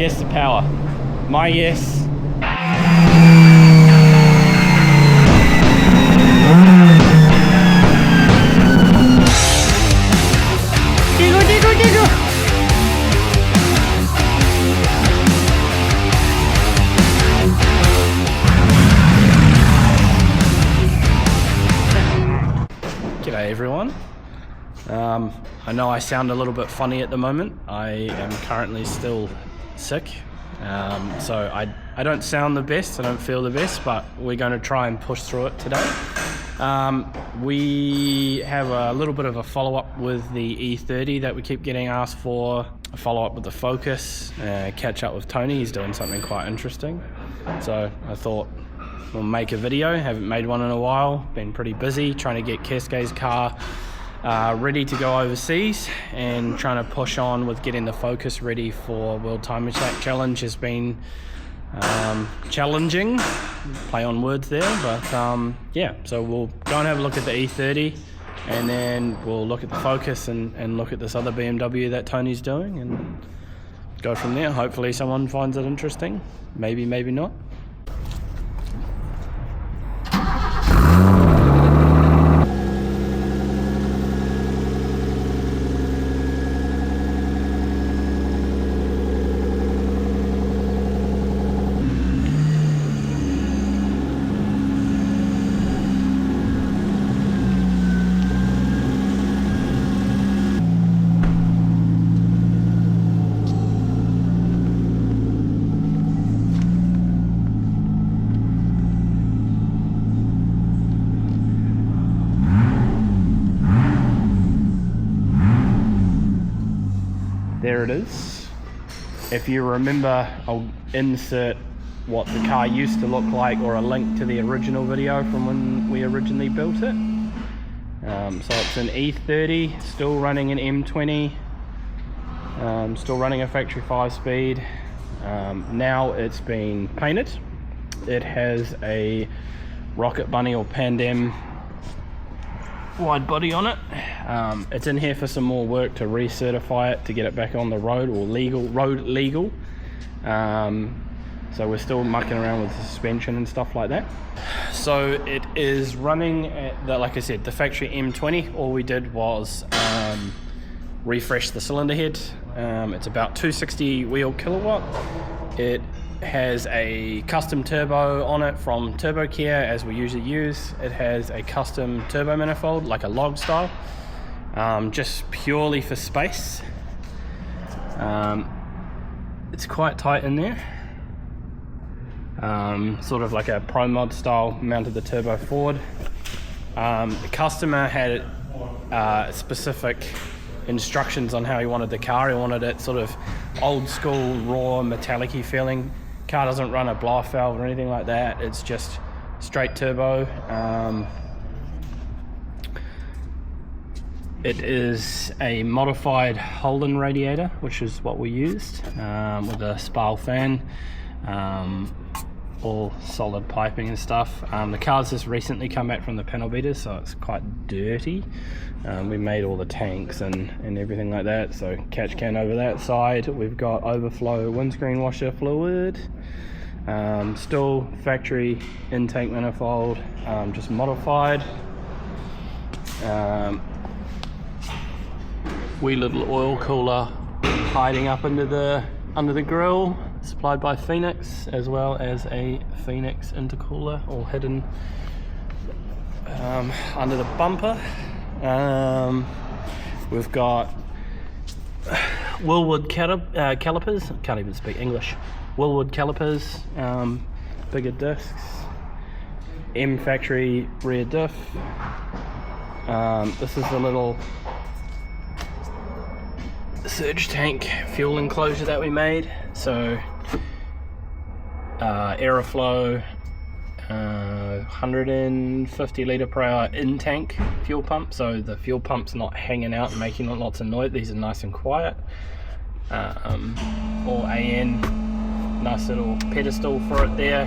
Guess the power. My guess. G'day everyone. I know I sound a little bit funny at the moment. I am currently still sick, so I don't sound the best, I don't feel the best, but we're going to try and push through it today. We have a little bit of a follow-up with the E30 that we keep getting asked for, a follow-up with the Focus, catch up with Tony, he's doing something quite interesting. So I thought we'll make a video, haven't made one in a while, been pretty busy trying to get Cascay's car ready to go overseas and trying to push on with getting the Focus ready for World Time Attack Challenge has been challenging, play on words there, but yeah, so we'll go and have a look at the E30 and then we'll look at the Focus and look at this other BMW that Tony's doing and go from there. Hopefully someone finds it interesting, maybe not. There it is. If you remember, I'll insert what the car used to look like or a link to the original video from when we originally built it. So it's an E30, still running an M20, still running a factory 5-speed. Now it's been painted. It has a Rocket Bunny or Pandem wide body on it. It's in here for some more work to recertify it to get it back on the road or road legal. So we're still mucking around with the suspension and stuff like that. So it is running at the, like I said, the factory M20. All we did was refresh the cylinder head. It's about 260 wheel kilowatt. It has a custom turbo on it from Turbo Care, as we usually use. It has a custom turbo manifold, like a log style, just purely for space. It's quite tight in there, sort of like a Pro Mod style, mounted the turbo forward. The customer had specific instructions on how he wanted the car. He wanted it sort of old school, raw, metallic-y feeling. Car doesn't run a blow valve or anything like that. It's just straight turbo. It is a modified Holden radiator, which is what we used, with a spiral fan, all solid piping and stuff. The car's just recently come back from the panel beaters, so it's quite dirty. We made all the tanks and everything like that, so catch can over that side. We've got overflow windscreen washer fluid, still factory intake manifold, just modified. Wee little oil cooler hiding up under the grill, supplied by Phoenix, as well as a Phoenix intercooler, all hidden under the bumper. We've got Willwood calipers, can't even speak English, Willwood calipers, bigger discs, M factory rear diff. This is the little surge tank fuel enclosure that we made, so aeroflow, 150 litre per hour in tank fuel pump, so the fuel pump's not hanging out and making lots of noise. These are nice and quiet. All AN, nice little pedestal for it there.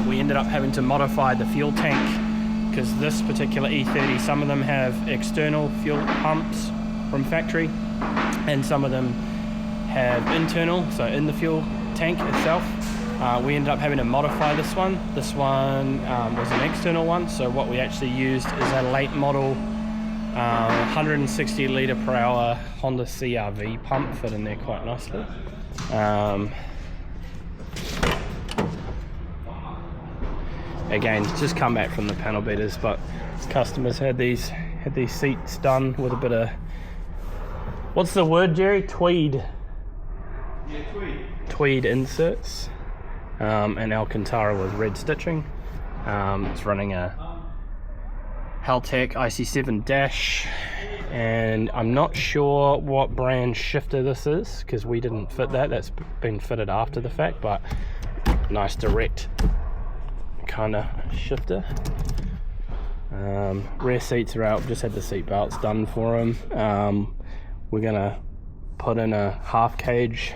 We ended up having to modify the fuel tank because this particular E30, some of them have external fuel pumps from factory and some of them had internal, so in the fuel tank itself. We ended up having to modify this one. This one was an external one, so what we actually used is a late model 160 litre per hour Honda CR-V pump, fit in there quite nicely. Again, just come back from the panel beaters, but customers had these seats done with a bit of, what's the word, Jerry? Tweed. Yeah, tweed. Tweed inserts, and Alcantara with red stitching. It's running a Haltech IC7 dash, and I'm not sure what brand shifter this is because we didn't fit that. That's been fitted after the fact, but nice direct kind of shifter. Rear seats are out, just had the seat belts done for them. We're gonna put in a half cage,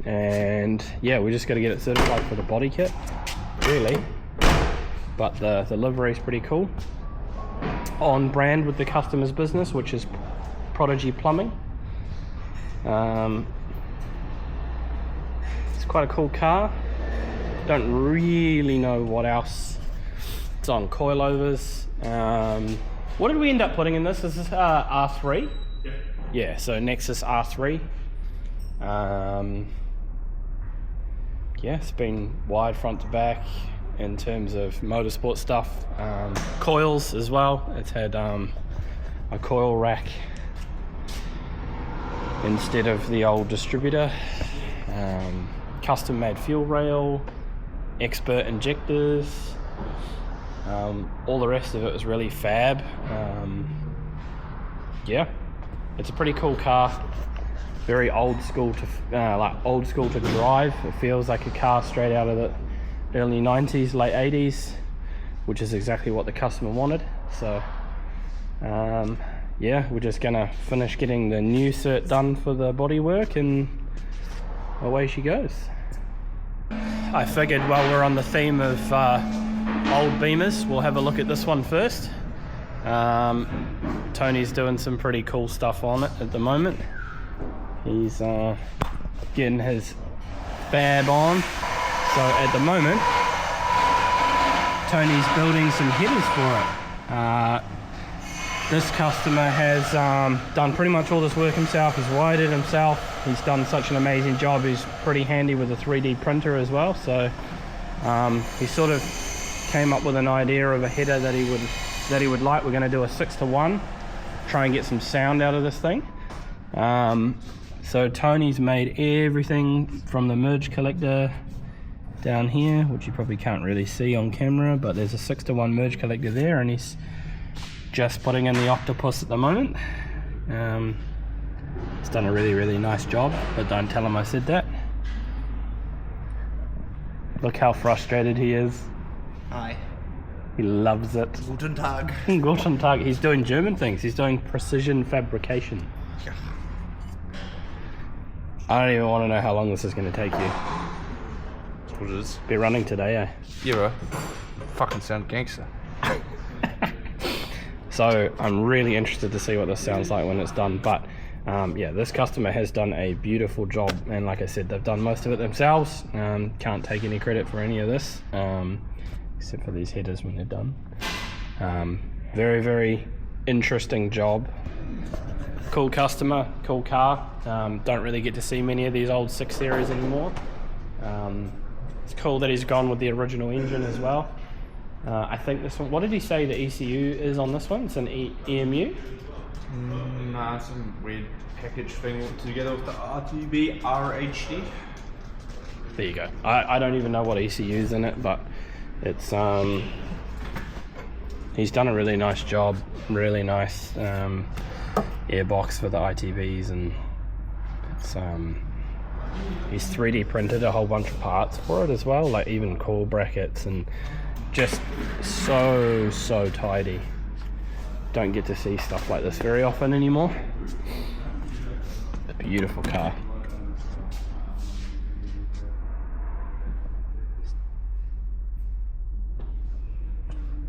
and yeah, we just got to get it certified for the body kit really, but the livery is pretty cool, on brand with the customer's business, which is Prodigy Plumbing. It's quite a cool car. Don't really know what else. It's on coilovers. What did we end up putting in this? Is this R3? Yeah. Yeah, so Nexus R3. Yeah, it's been wide front to back in terms of motorsport stuff. Coils as well. It's had a coil rack instead of the old distributor. Custom made fuel rail, expert injectors. All the rest of it was really fab. Yeah, it's a pretty cool car. Very old school to drive. It feels like a car straight out of the early 90s, late 80s, which is exactly what the customer wanted. So yeah, we're just gonna finish getting the new cert done for the bodywork, and away she goes. I figured while we're on the theme of old Beamers, we'll have a look at this one first. Tony's doing some pretty cool stuff on it at the moment. He's getting his fab on. So at the moment, Tony's building some headers for it. This customer has done pretty much all this work himself. He's wired it himself. He's done such an amazing job. He's pretty handy with a 3D printer as well. So he sort of came up with an idea of a header that he would like. We're going to do a 6-to-1, try and get some sound out of this thing. So Tony's made everything from the merge collector down here, which you probably can't really see on camera, but there's a 6-to-1 merge collector there, and he's just putting in the octopus at the moment. He's done a really nice job, but don't tell him I said that. Look how frustrated he is. Hi. He loves it. Guten Tag. Guten Tag. He's doing German things. He's doing precision fabrication. Yeah. I don't even want to know how long this is going to take you. That's what it is. Be running today, eh? Yeah, bro. Fucking sound gangster. So I'm really interested to see what this sounds like when it's done, but yeah, this customer has done a beautiful job, and like I said, they've done most of it themselves. Can't take any credit for any of this, except for these headers when they're done. Very interesting job. Cool customer, cool car. Don't really get to see many of these old 6 series anymore. It's cool that he's gone with the original engine as well. I think this one, what did he say the ECU is on this one? It's an EMU? Nah, some weird package thing together with the RTB RHD. There you go. I don't even know what ECU's in it, but it's he's done a really nice job. Really nice airbox for the ITBs, and it's he's 3D printed a whole bunch of parts for it as well, like even coil brackets, and just so tidy. Don't get to see stuff like this very often anymore. A beautiful car.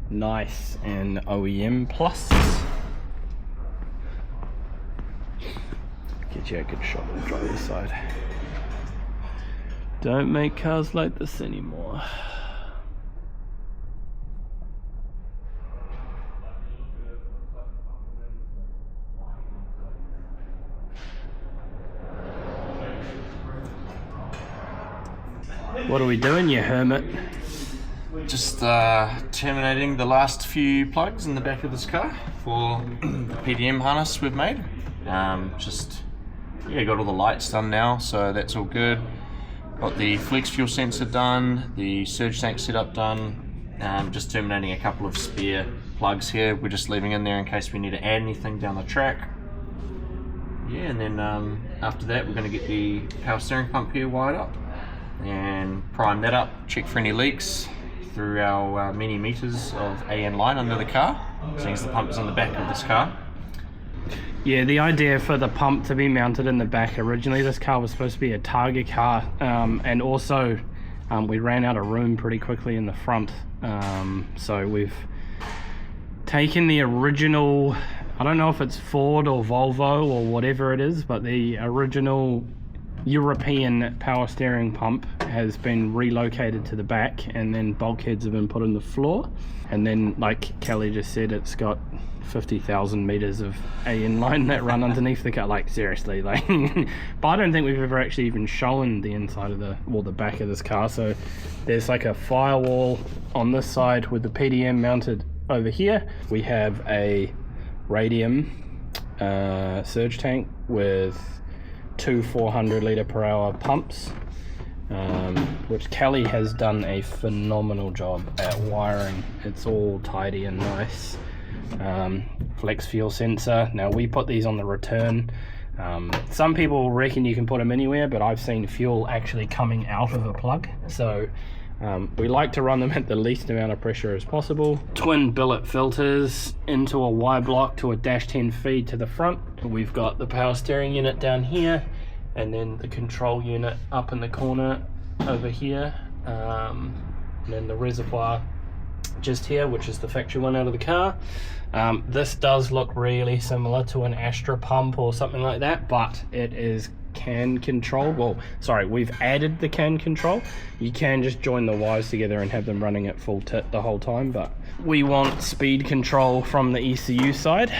Nice and OEM plus. Get get you a good shot of the driver's side. Don't make cars like this anymore. What are we doing, you hermit? Just terminating the last few plugs in the back of this car for the PDM harness we've made. Got all the lights done now, so that's all good. Got the flex fuel sensor done, the surge tank setup done. Just terminating a couple of spare plugs here. We're just leaving in there in case we need to add anything down the track. Yeah, and then after that we're going to get the power steering pump here wired up and prime that up, check for any leaks through our many meters of AN line under the car, seeing as the pump is on the back of this car. Yeah, the idea for the pump to be mounted in the back, originally this car was supposed to be a Targa car, and also we ran out of room pretty quickly in the front, so we've taken the original, I don't know if it's Ford or Volvo or whatever it is, but the original European power steering pump has been relocated to the back, and then bulkheads have been put in the floor, and then like Kelly just said, it's got 50,000 meters of AN line that run underneath the car, like seriously, like but I don't think we've ever actually even shown the inside of the back of this car. So there's like a firewall on this side with the PDM mounted over here. We have a radium surge tank with two 400 litre per hour pumps, which Kelly has done a phenomenal job at wiring. It's all tidy and nice. Flex fuel sensor. Now we put these on the return. Some people reckon you can put them anywhere, but I've seen fuel actually coming out of a plug, so we like to run them at the least amount of pressure as possible. Twin billet filters into a Y block to a -10 feed to the front. We've got the power steering unit down here, and then the control unit up in the corner over here, and then the reservoir just here, which is the factory one out of the car. This does look really similar to an Astra pump or something like that, but it is can control. Well, sorry, we've added the can control. You can just join the wires together and have them running at full tit the whole time, but we want speed control from the ECU side,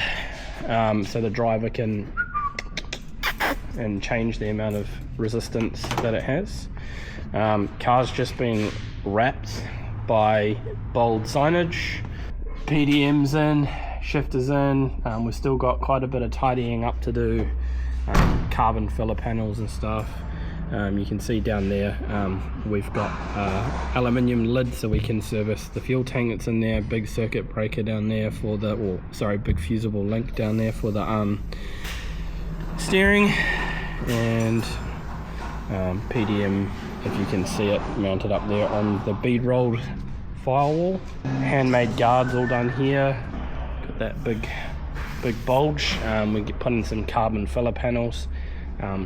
so the driver can and change the amount of resistance that it has. Car's just been wrapped by bold signage, PDM's in, shifters in. We've still got quite a bit of tidying up to do, carbon filler panels and stuff. You can see down there we've got aluminium lid so we can service the fuel tank that's in there, big circuit breaker down there for the, big fusible link down there for the steering, and PDM, if you can see it, mounted up there on the bead rolled firewall. Handmade guards all done here. Got that big bulge. We put in some carbon filler panels.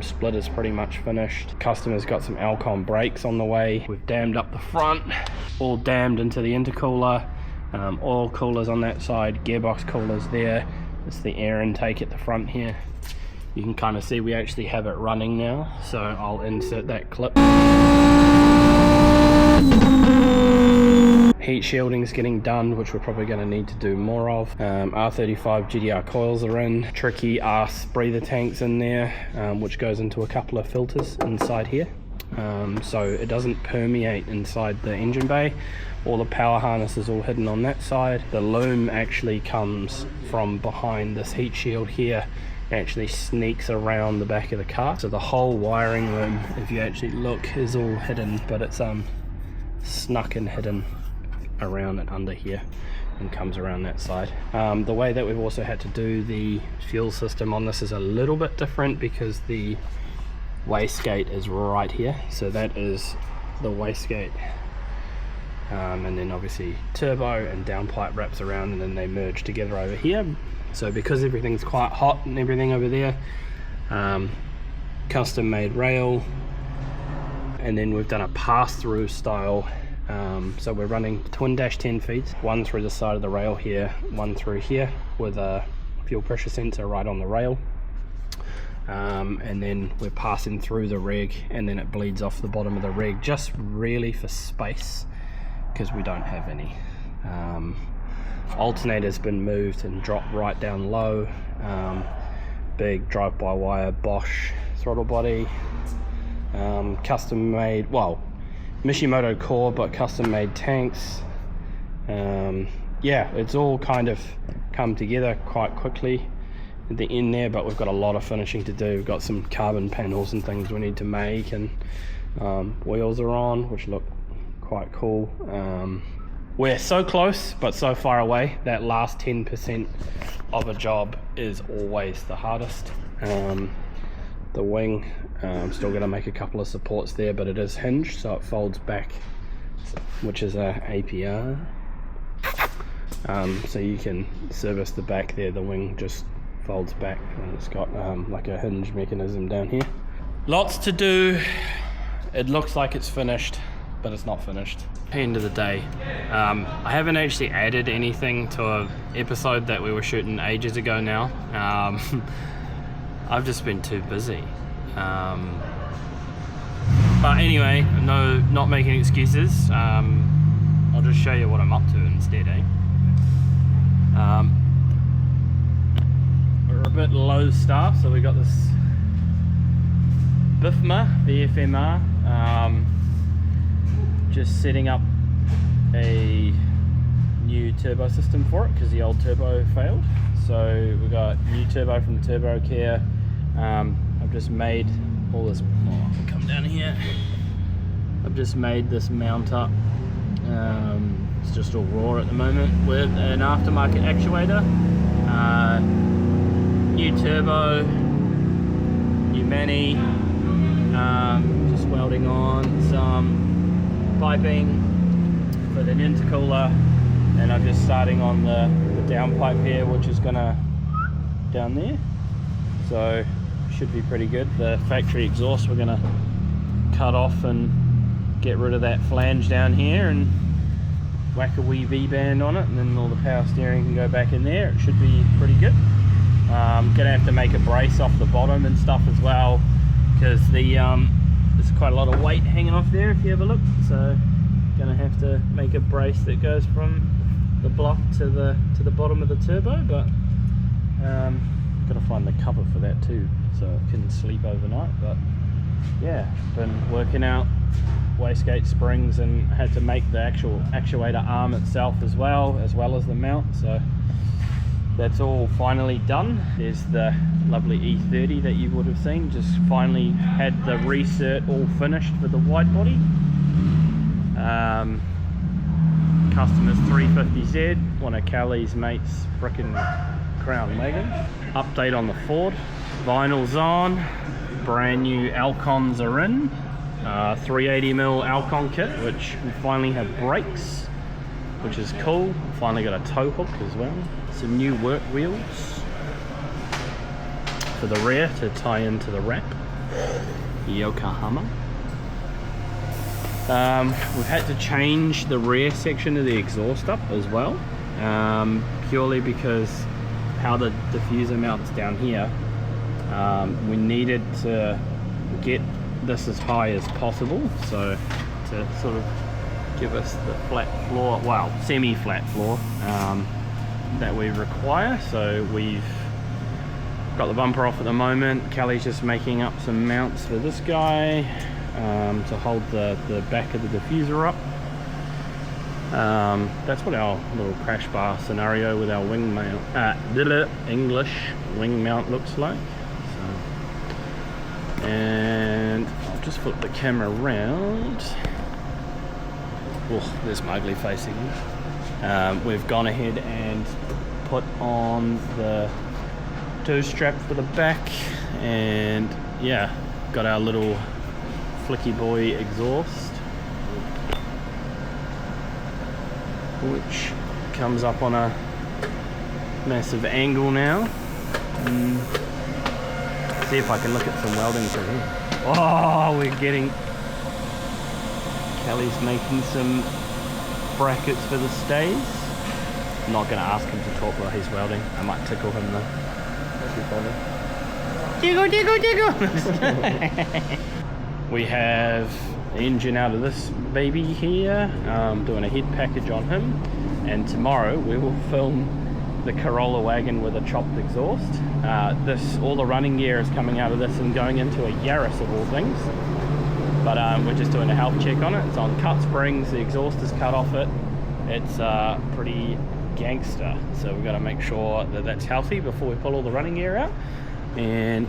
Splitter's pretty much finished. Customer's got some Alcon brakes on the way. We've dammed up the front, all dammed into the intercooler. Oil coolers on that side, gearbox coolers there. It's the air intake at the front here. You can kind of see we actually have it running now, so I'll insert that clip. Heat shielding's getting done, which we're probably going to need to do more of. R35 GDR coils are in. Tricky arse breather tanks in there, which goes into a couple of filters inside here, so it doesn't permeate inside the engine bay. All the power harness is all hidden on that side. The loom actually comes from behind this heat shield here, actually sneaks around the back of the car, so the whole wiring loom, if you actually look, is all hidden, but it's snuck and hidden around and under here and comes around that side. The way that we've also had to do the fuel system on this is a little bit different because the wastegate is right here, so that is the wastegate, and then obviously turbo and downpipe wraps around, and then they merge together over here. So because everything's quite hot and everything over there, custom made rail, and then we've done a pass-through style. So we're running twin -10 feeds, one through the side of the rail here, one through here with a fuel pressure sensor right on the rail. and then we're passing through the reg, and then it bleeds off the bottom of the reg, just really for space, because we don't have any. Alternator's been moved and dropped right down low. Big drive-by-wire Bosch throttle body, custom made, well, Mishimoto core, but custom made tanks. Yeah, it's all kind of come together quite quickly at the end there, but we've got a lot of finishing to do. We've got some carbon panels and things we need to make, and wheels are on, which look quite cool. We're so close but so far away. That last 10% of a job is always the hardest. The wing, I'm still going to make a couple of supports there, but it is hinged, so it folds back, which is a APR. So you can service the back there. The wing just folds back, and it's got like a hinge mechanism down here. Lots to do. It looks like it's finished, but it's not finished. End of the day, I haven't actually added anything to an episode that we were shooting ages ago now. I've just been too busy. But anyway, no, not making excuses. I'll just show you what I'm up to instead, eh? We're a bit low staff, so we got this BFMR, just setting up a new turbo system for it because the old turbo failed. So we got new turbo from the Turbo Care. I've just made all this. Oh, I'll come down here. I've just made this mount up. It's just all raw at the moment with an aftermarket actuator, new turbo, new mani, just welding on some piping for the intercooler, and I'm just starting on the downpipe here, which is gonna down there, so should be pretty good. The factory exhaust we're gonna cut off and get rid of that flange down here and whack a wee V-band on it, and then all the power steering can go back in there. It should be pretty good. Gonna have to make a brace off the bottom and stuff as well, because there's quite a lot of weight hanging off there if you have a look, so gonna have to make a brace that goes from the block to the bottom of the turbo, but gotta find the cover for that too, so it can sleep overnight. But yeah, been working out wastegate springs and had to make the actual actuator arm itself as well as the mount, so that's all finally done. There's the lovely E30 that you would have seen, just finally had the recert all finished for the wide body. Customer's 350Z, one of Kelly's mates' frickin' Crown Wagon. Update on the Ford, vinyl's on, brand new Alcons are in. 380mm Alcon kit, which we finally have brakes, which is cool. Finally got a tow hook as well. Some new work wheels for the rear to tie into the wrap. Yokohama. We've had to change the rear section of the exhaust up as well, purely because how the diffuser mounts down here. We needed to get this as high as possible, so to sort of give us the flat floor, well, semi-flat floor that we require. So we've got the bumper off at the moment. Kelly's just making up some mounts for this guy to hold the back of the diffuser up. That's what our little crash bar scenario with our wing mount, English wing mount looks like. And I'll just flip the camera around. Oh, there's my ugly face again. We've gone ahead and put on the tow strap for the back, and yeah, got our little flicky boy exhaust, which comes up on a massive angle now. See if I can look at some welding through here. Oh, we're getting... Kelly's making some brackets for the stays. I'm not going to ask him to talk while he's welding. I might tickle him though. That'd be funny. Jiggle, jiggle, jiggle. We have the engine out of this baby here, doing a head package on him, and tomorrow we will film the Corolla wagon with a chopped exhaust. All the running gear is coming out of this and going into a Yaris of all things, but we're just doing a health check on it. It's on cut springs, the exhaust is cut off it. It's pretty gangster, so we've got to make sure that that's healthy before we pull all the running gear out. And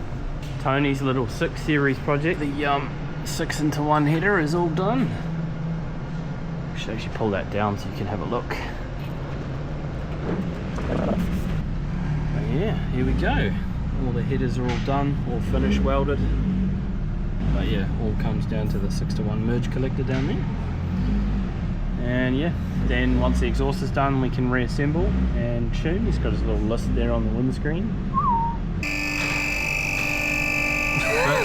Tony's little 6 series project, the 6-into-1 header, is all done. Should actually pull that down so you can have a look. Yeah, here we go. All the headers are all done, all finished, welded. But yeah, all comes down to the 6-to-1 merge collector down there. And yeah, then once the exhaust is done, we can reassemble and tune. He's got his little list there on the windscreen.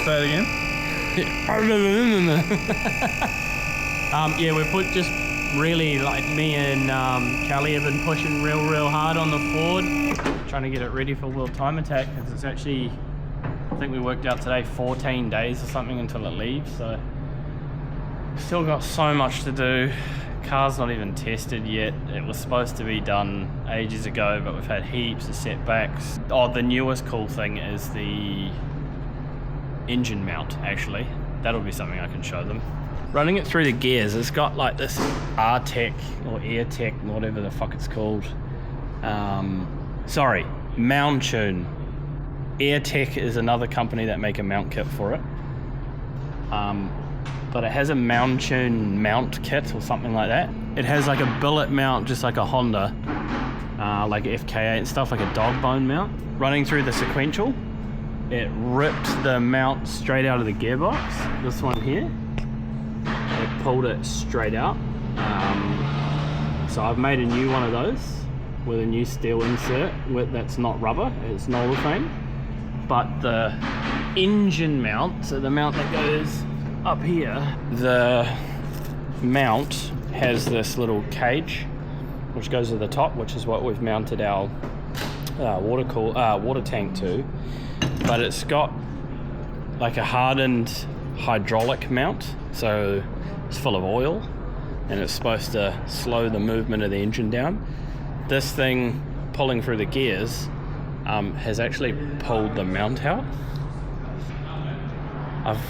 Say it again. Yeah, we put just really, like, me and Kelly have been pushing real hard on the Ford, trying to get it ready for World Time Attack, because it's actually, I think we worked out today, 14 days or something until it leaves. So still got so much to do. Car's not even tested yet. It was supposed to be done ages ago, but we've had heaps of setbacks. Oh, the newest cool thing is the engine mount, actually. That'll be something I can show them. Running it through the gears, it's got like this RTEC or AirTech, whatever the fuck it's called. Sorry, Mount Tune. AirTech is another company that make a mount kit for it. But it has a Mount Tune mount kit or something like that. It has like a billet mount, just like a Honda, like FK8 and stuff, like a dog bone mount. Running through the sequential, it ripped the mount straight out of the gearbox, this one here. It pulled it straight out. So I've made a new one of those with a new steel insert that's not rubber, it's Nolafane. But the engine mount, so the mount that goes up here, the mount has this little cage which goes to the top, which is what we've mounted our water tank to. But it's got like a hardened hydraulic mount, so it's full of oil and it's supposed to slow the movement of the engine down. This thing pulling through the gears has actually pulled the mount out. I've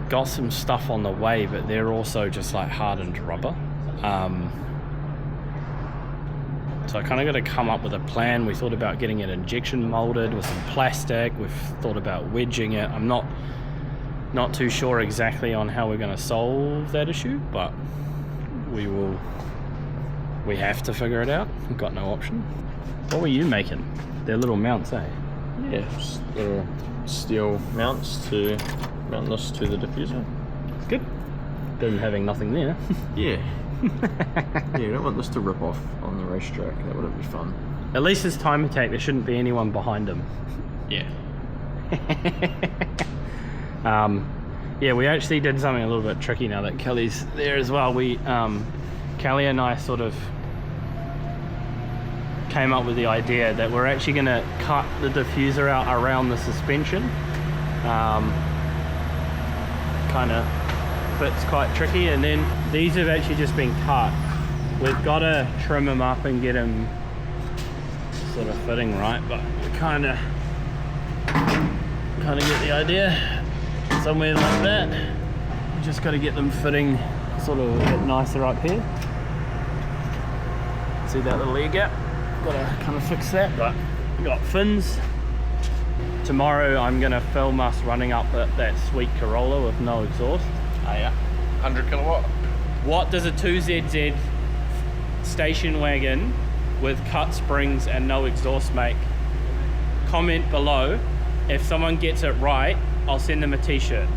got some stuff on the way, but they're also just like hardened rubber. So I kind of got to come up with a plan. We thought about getting it injection molded with some plastic. We've thought about wedging it. I'm not too sure exactly on how we're going to solve that issue, but we have to figure it out. We've got no option. What were you making? They're little mounts, eh? Yeah, just little steel mounts to mount this to the diffuser. It's good. Better than having nothing there. Yeah. Yeah, you don't want this to rip off on the racetrack. That wouldn't be fun. At least this time attack, there shouldn't be anyone behind him. Yeah. Yeah, we actually did something a little bit tricky now that Kelly's there as well. Kelly and I sort of came up with the idea that we're actually going to cut the diffuser out around the suspension. Kind of fits quite tricky, and then these have actually just been cut. We've got to trim them up and get them sort of fitting right, but we kind of get the idea. Somewhere like that. We just got to get them fitting sort of a bit nicer up here. See that little air gap? Got to kind of fix that, but we got fins. Tomorrow I'm going to film us running up that sweet Corolla with no exhaust. Oh yeah, 100 kilowatt. What does a 2ZZ station wagon with cut springs and no exhaust make? Comment below. If someone gets it right, I'll send them a t-shirt.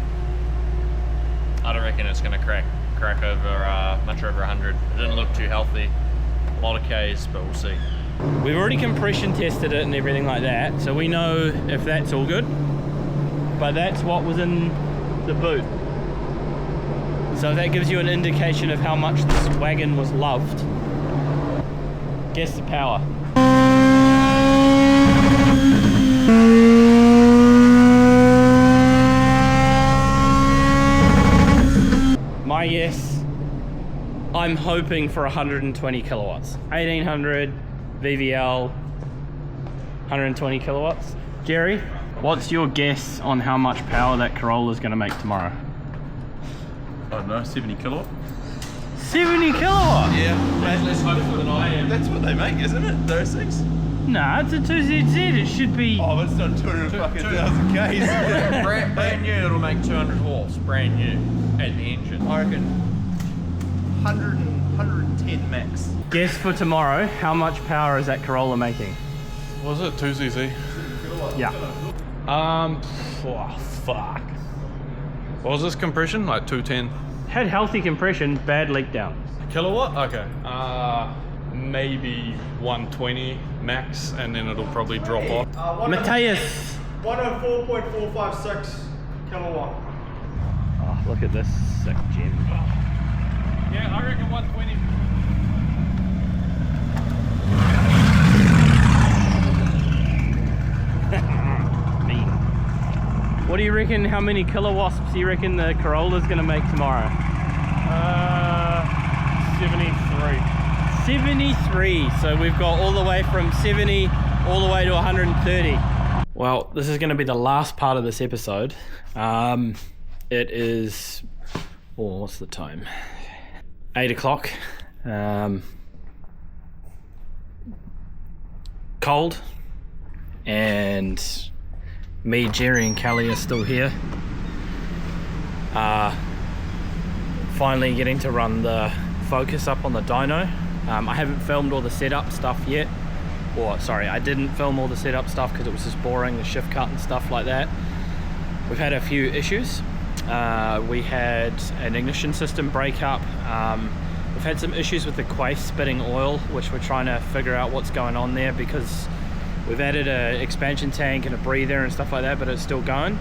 I don't reckon it's going to crack over much over 100. It didn't look too healthy. A lot of Ks, but we'll see. We've already compression tested it and everything like that, so we know if that's all good. But that's what was in the boot. So that gives you an indication of how much this wagon was loved. Guess the power. guess, I'm hoping for 120 kilowatts. 1800 VVL, 120 kilowatts. Jerry, what's your guess on how much power that Corolla is going to make tomorrow? I don't know, 70 kilowatt? 70 kilowatts? Yeah, less hopeful than I am. That's what they make, isn't it? Those things? Nah, it's a 2ZZ. It should be. Oh, but it's not 200,000 Ks. brand new, it'll make 200 horse, brand new, at the engine. I reckon 110 max. Guess for tomorrow, how much power is that Corolla making? Was it 2ZZ? Yeah. Oh, fuck. What was this compression? Like 210? Had healthy compression, bad leak down. Kilowatt? Okay. Maybe 120 max, and then it'll probably drop off. Matthias. 104.456 kilowatt. Oh, look at this sick gem. Yeah, I reckon 120. Mean. What do you reckon, how many kilowatts do you reckon the Corolla's gonna make tomorrow? 73. 73, so we've got all the way from 70 all the way to 130. Well, this is going to be the last part of this episode. It is, what's the time? 8 o'clock. Cold, and me, Jerry and Kelly are still here. Finally getting to run the Focus up on the dyno. I haven't filmed all the setup stuff yet, or sorry, I didn't film all the setup stuff because it was just boring, the shift cut and stuff like that. We've had a few issues. We had an ignition system breakup. We've had some issues with the Quafe spitting oil, which we're trying to figure out what's going on there, because we've added an expansion tank and a breather and stuff like that, but it's still going.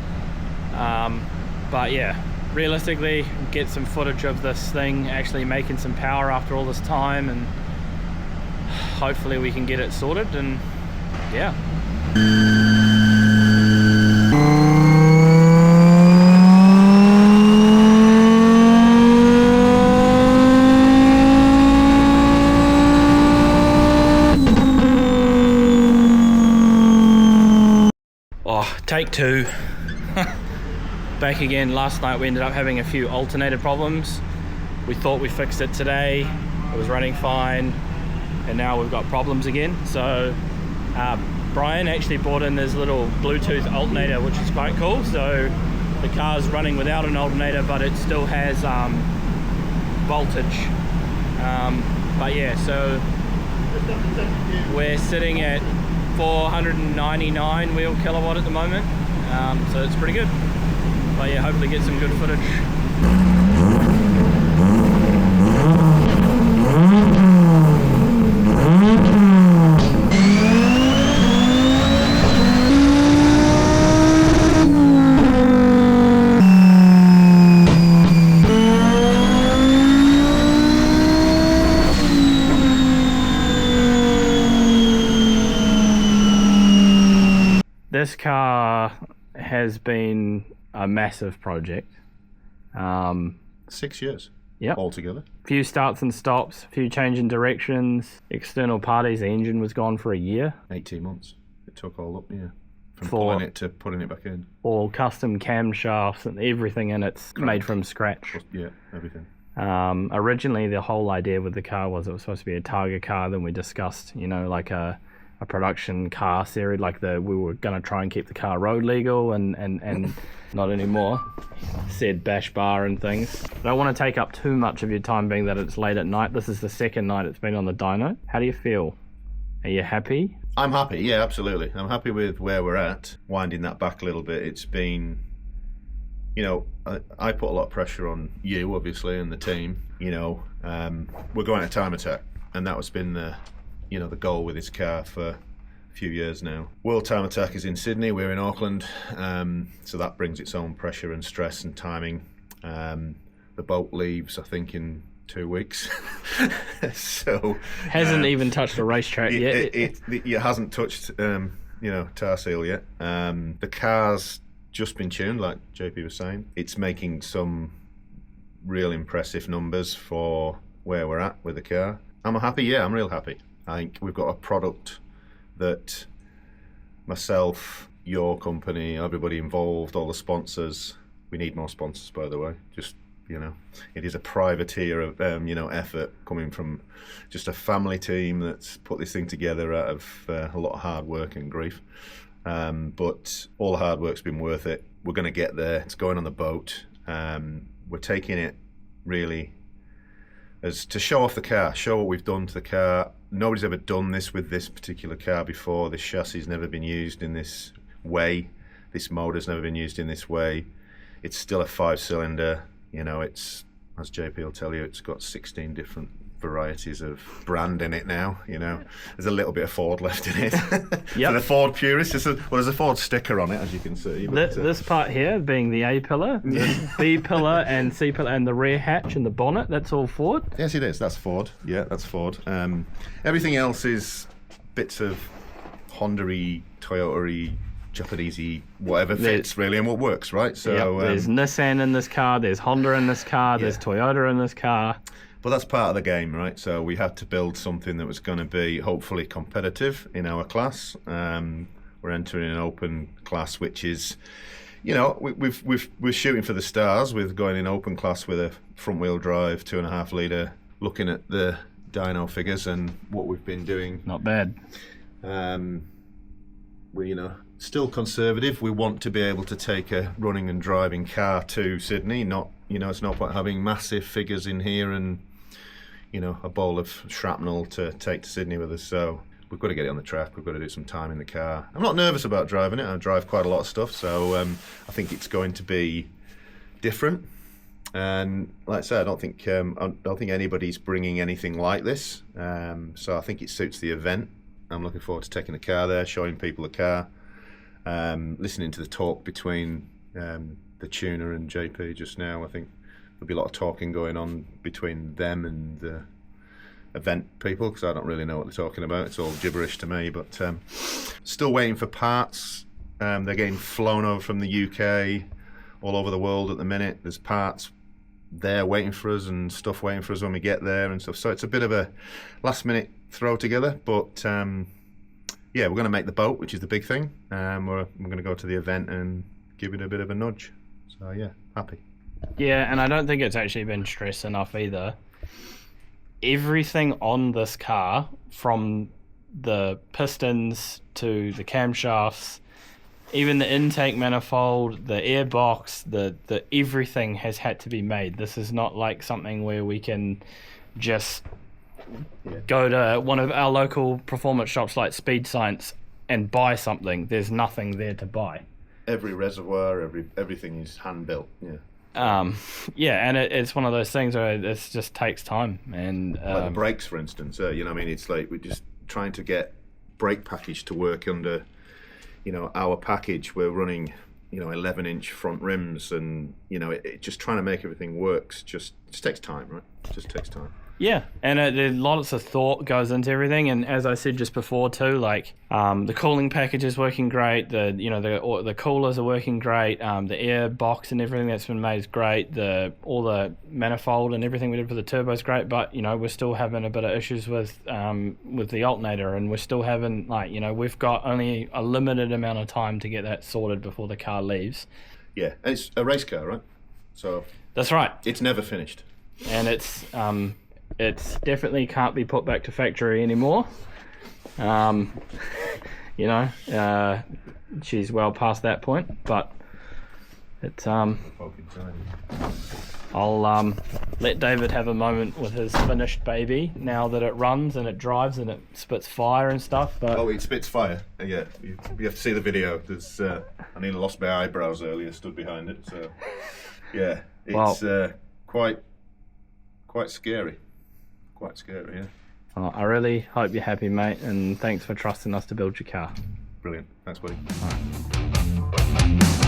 But yeah, realistically, get some footage of this thing actually making some power after all this time, and hopefully we can get it sorted. And yeah. Oh, take two. Back again. Last night we ended up having a few alternator problems. We thought we fixed it today, it was running fine, and now we've got problems again. So Brian actually brought in this little Bluetooth alternator, which is quite cool. So the car's running without an alternator, but it still has voltage. But yeah, so we're sitting at 499 wheel kilowatt at the moment, so it's pretty good. But yeah, hopefully get some good footage. This car has been a massive project. 6 years. Yep. Altogether. Few starts and stops, a few change in directions, external parties. The engine was gone for a year. 18 months. It took all up, yeah. From For- pulling it to putting it back in. All custom camshafts and everything in it's made from scratch. Yeah, everything. Originally, the whole idea with the car was it was supposed to be a Targa car. Then we discussed, you know, like a production car series, like we were going to try and keep the car road legal and not anymore. Said bash bar and things. I don't want to take up too much of your time, being that it's late at night. This is the second night it's been on the dyno. How do you feel? Are you happy? I'm happy, yeah, absolutely. I'm happy with where we're at. Winding that back a little bit, it's been, you know, I put a lot of pressure on you, obviously, and the team. You know, we're going to time attack, and that has been the goal with this car for a few years now. World Time Attack is in Sydney, we're in Auckland, so that brings its own pressure and stress and timing. The boat leaves, I think, in 2 weeks. So Hasn't even touched a racetrack yet. It hasn't touched tar seal yet. The car's just been tuned, like JP was saying. It's making some real impressive numbers for where we're at with the car. Am I happy? Yeah, I'm real happy. I think we've got a product that myself, your company, everybody involved, all the sponsors, we need more sponsors, by the way, just, you know, it is a privateer of, you know, effort coming from just a family team that's put this thing together out of a lot of hard work and grief. But all the hard work's been worth it. We're going to get there. It's going on the boat. We're taking it really as to show off the car, show what we've done to the car. Nobody's ever done this with this particular car before. This chassis has never been used in this way. This motor's never been used in this way. It's still a 5-cylinder. You know, it's, as JP will tell you, it's got 16 different varieties of brand in it now. You know, there's a little bit of Ford left in it. Yep. For the Ford purists, there's a Ford sticker on it, as you can see. But, This part here being the A pillar, the B pillar and C pillar, and the rear hatch and the bonnet, that's all Ford. yes, it is. That's Ford. Yeah, that's Ford. Everything else is bits of Honda-y, Toyota-y, Japanese-y, whatever fits really and what works, right? So there's Nissan in this car, there's Honda in this car, there's Toyota in this car. But that's part of the game, right? So we had to build something that was going to be hopefully competitive in our class. We're entering an open class, which is, you know, we're shooting for the stars with going in open class with a front-wheel drive, 2.5 litre. Looking at the dyno figures and what we've been doing, Not bad. we're, you know, still conservative. We want to be able to take a running and driving car to Sydney. Not, you know, it's not about having massive figures in here and, you know, a bowl of shrapnel to take to Sydney with us. So we've got to get it on the track. We've got to do some time in the car. I'm not nervous about driving it. I drive quite a lot of stuff, so I think it's going to be different. And like I said, I don't think anybody's bringing anything like this. So I think it suits the event. I'm looking forward to taking the car there, showing people the car, listening to the talk between the tuner and JP just now. I think there'll be a lot of talking going on between them and the event people, because I don't really know what they're talking about. It's all gibberish to me. But still waiting for parts. They're getting flown over from the UK, all over the world at the minute. There's parts there waiting for us and stuff waiting for us when we get there and stuff. So it's a bit of a last minute throw together, but yeah, we're going to make the boat, which is the big thing. We're going to go to the event and give it a bit of a nudge. So yeah, happy. Yeah, and I don't think it's actually been stressed enough either. Everything on this car, from the pistons to the camshafts, even the intake manifold, the airbox, the everything has had to be made. This is not like something where we can just go to one of our local performance shops like Speed Science and buy something. There's nothing there to buy. Every reservoir, everything is hand built. Yeah. Yeah, and it's one of those things where it just takes time. And like the brakes, for instance, you know, I mean, it's like we're just trying to get brake package to work under, you know, our package. We're running, you know, 11-inch front rims, and you know, it just trying to make everything works just takes time, right? It just takes time. Yeah, and there's lots of thought goes into everything, and as I said just before too, like the cooling package is working great. The coolers are working great. The air box and everything that's been made is great. All the manifold and everything we did for the turbo is great, but you know, we're still having a bit of issues with the alternator, and we're still having, like, you know, we've got only a limited amount of time to get that sorted before the car leaves. Yeah, and it's a race car, right? So that's right. It's never finished, and it's definitely can't be put back to factory anymore. You know, she's well past that point, but it's I'll let David have a moment with his finished baby now that it runs and it drives and it spits fire and stuff. But it spits fire. Yeah, you have to see the video. There's I nearly lost my eyebrows earlier, stood behind it. So yeah, it's quite scary. Quite scary, yeah. I really hope you're happy, mate, and thanks for trusting us to build your car. Brilliant. Thanks, buddy. All right.